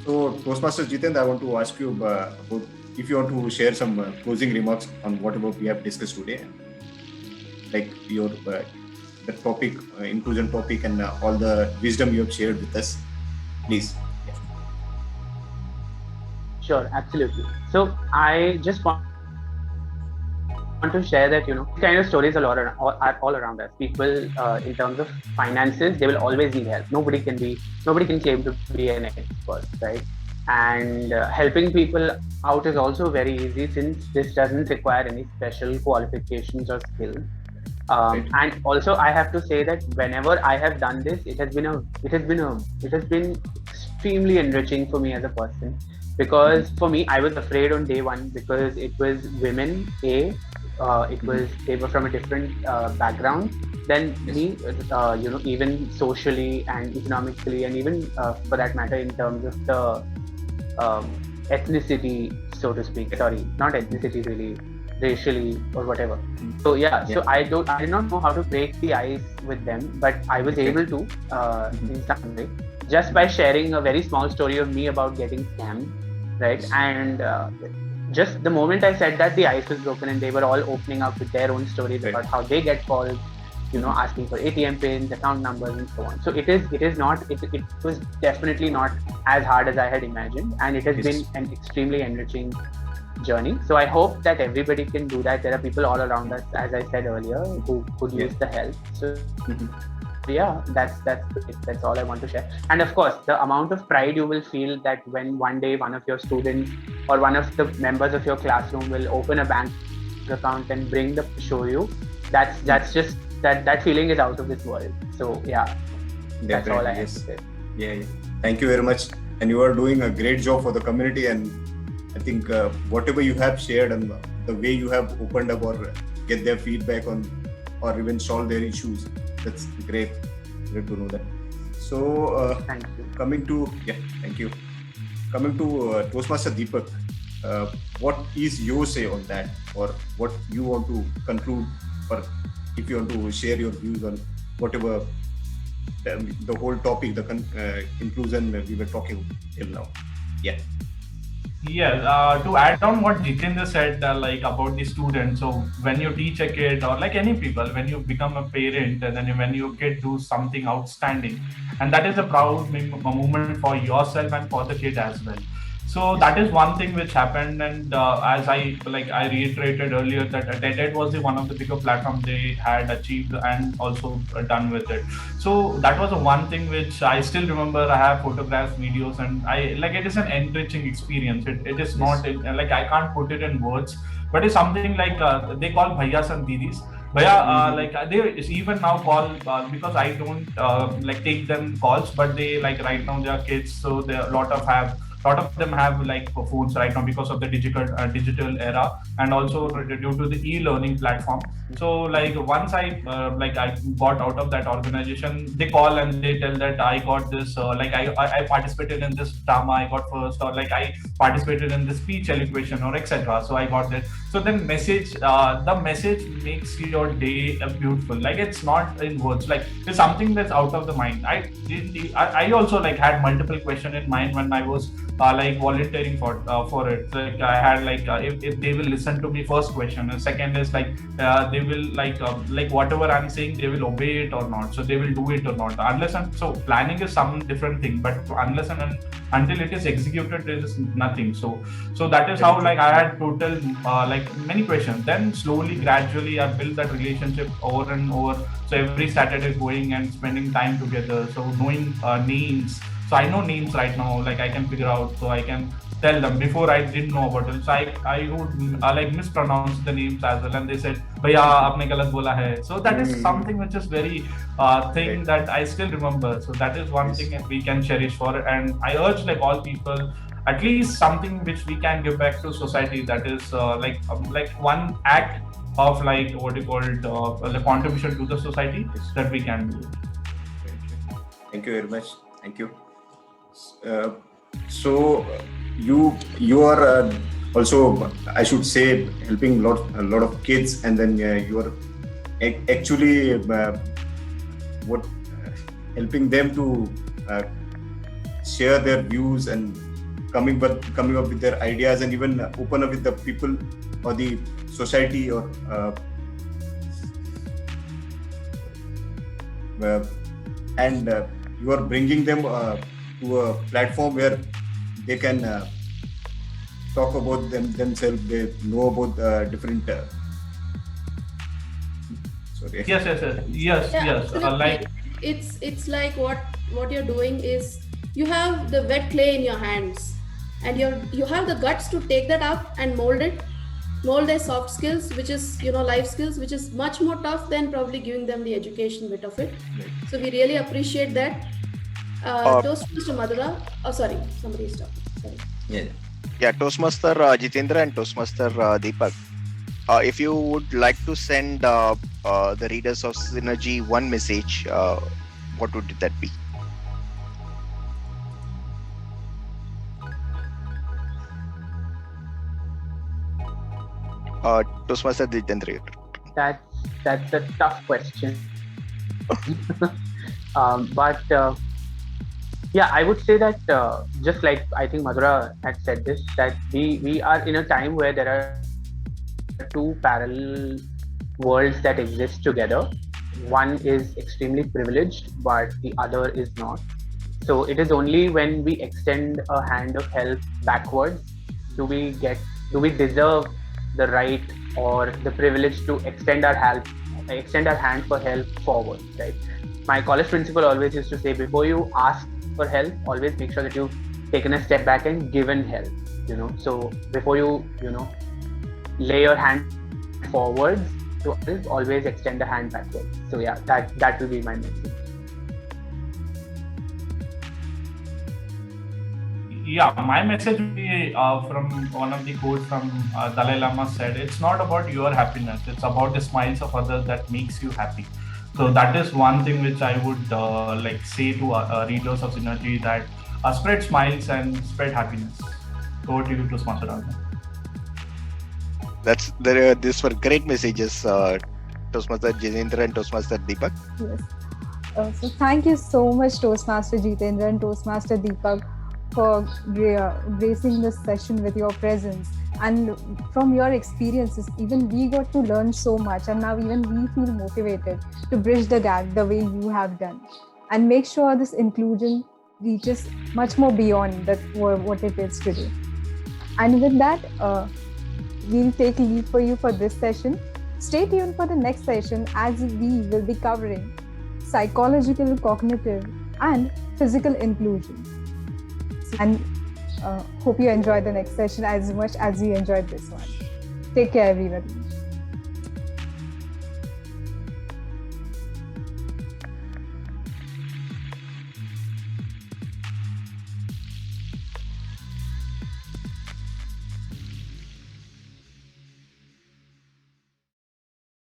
So, Toastmaster Jitendra, I want to ask you about if you want to share some closing remarks on whatever we have discussed today, like your the topic, inclusion topic, and all the wisdom you have shared with us. Please. Yeah. Sure, absolutely. So I just want to share that these kind of stories are all around us. People, in terms of finances, they will always need help. Nobody can claim to be an expert, right? And helping people out is also very easy since this doesn't require any special qualifications or skills. Right. And also, I have to say that whenever I have done this, it has been extremely enriching for me as a person. Mm-hmm. Because for me, I was afraid on day one because it was women. It Mm-hmm. was they were from a different background than Yes. me. Even socially and economically, and even for that matter, in terms of the ethnicity, so to speak. Yeah. Sorry, not Mm-hmm. ethnicity really, racially or whatever. Mm-hmm. So yeah, Yeah. so I did not know how to break the ice with them, but I was Okay. able to Mm-hmm. in some way just by sharing a very small story of me about getting scammed, right? Yes. And just the moment I said that, the ice was broken, and they were all opening up with their own stories Right. about how they get calls, Mm-hmm. asking for ATM pins, account numbers, and so on. So it is not it was definitely not as hard as I had imagined, and it has been Yes. an extremely enriching journey. So I hope that everybody can do that. There are people all around us, as I said earlier, who could Yeah. use the help. So yeah, Mm-hmm. that's it. That's all I want to share. And of course, the amount of pride you will feel that when one day one of your students or one of the members of your classroom will open a bank account and bring the to show you, that's just that feeling is out of this world. So yeah, that's all I have to Definitely. say. Yes. Yeah. Yeah. Thank you very much. And you are doing a great job for the community. And I think whatever you have shared and the way you have opened up or get their feedback on or even solve their issues, that's great. Great to know that. So Thank you. coming to yeah, thank you. Coming to Toastmaster Deepak, what is your say on that, or what you want to conclude, or if you want to share your views on whatever the whole topic, the inclusion we were talking till now. Yeah. Yes, to add on what Jitendra said, like about the students. So when you teach a kid or like any people, when you become a parent, and then when your kid do something outstanding, and that is a proud moment for yourself and for the kid as well. So Yes. that is one thing which happened, and as I reiterated earlier that TED was the one of the bigger platforms they had achieved and also done with it. So that was the one thing which I still remember. I have photographs, videos, and I like it is an enriching experience. It is Yes. not like I can't put it in words, but it's something like they call bhaiyas and didis. Bhaiya, Mm-hmm. they even now call because I don't like take them calls, but they like right now they are kids, so they a lot of them have like phones right now because of the digital era, and also due to the e-learning platform. So like once I got out of that organization, they call and they tell that I got this I participated in this drama, I got first, or like I participated in this speech elocution or etc. So I got that. So then the message makes your day beautiful. Like it's not in words. Like it's something that's out of the mind. I also like had multiple question in mind when I was like volunteering for it. Like I had like if they will listen to me, first question, and second is like they will like whatever I'm saying they will obey it or not, so they will do it or not, unless and so planning is some different thing, but unless and until it is executed there is nothing. So that is Very how true. like I had total like many questions, then slowly gradually I built that relationship over and over. So every Saturday going and spending time together, so knowing names. So I know names right now, like I can figure out, so I can tell them. Before I didn't know about it, so I would like mispronounce the names as well, and they said, "Bhaiya, आपने गलत बोला है." So that is Mm-hmm. something which is very thing Right. that I still remember. So that is one Yes. thing that we can cherish for, and I urge like all people, at least something which we can give back to society. That is like one act of like what you called the contribution to the society Yes. that we can do. Right. Right. Thank you very much. Thank you. Uh, so you are also, I should say, helping a lot of kids, and then you are actually what helping them to uh, share their views and coming up with their ideas and even open up with the people or the society or and you are bringing them to a platform where they can talk about themselves. They know about different. Sorry. Yes. Like it's like what you're doing is you have the wet clay in your hands, and you have the guts to take that up and mold their soft skills, which is life skills, which is much more tough than probably giving them the education bit of it. Right. So we really appreciate that. Toastmaster Madhura. Oh, sorry, somebody stopped. Sorry. Yeah, Toastmaster Jitendra and Toastmaster Deepak. If you would like to send the readers of Synergy one message, what would that be? Toastmaster Jitendra. That's a tough question. But yeah, I would say that just like I think Madhura had said this, that we are in a time where there are two parallel worlds that exist together. One is extremely privileged, but the other is not. So it is only when we extend a hand of help backwards do we deserve the right or the privilege to extend our hand for help forward, right? My college principal always used to say, before you ask for help, always make sure that you've taken a step back and given help, so before you lay your hand forwards to others, always extend a hand backwards. So yeah, that will be my message. Yeah, my message will be from one of the quotes from Dalai Lama said, it's not about your happiness, it's about the smiles of others that makes you happy. So that is one thing which I would say to readers of Synergy, that spread smiles and spread happiness. Over to you, Toastmaster Arvind. These were great messages, Toastmaster Jitendra and Toastmaster Deepak. Yes. So thank you so much, Toastmaster Jitendra and Toastmaster Deepak, for gracing this session with your presence. And from your experiences, even we got to learn so much, and now even we feel motivated to bridge the gap the way you have done, and make sure this inclusion reaches much more beyond what it is today. And with that, we'll take leave for you for this session. Stay tuned for the next session, as we will be covering psychological, cognitive, and physical inclusion. And hope you enjoy the next session as much as we enjoyed this one. Take care, everybody.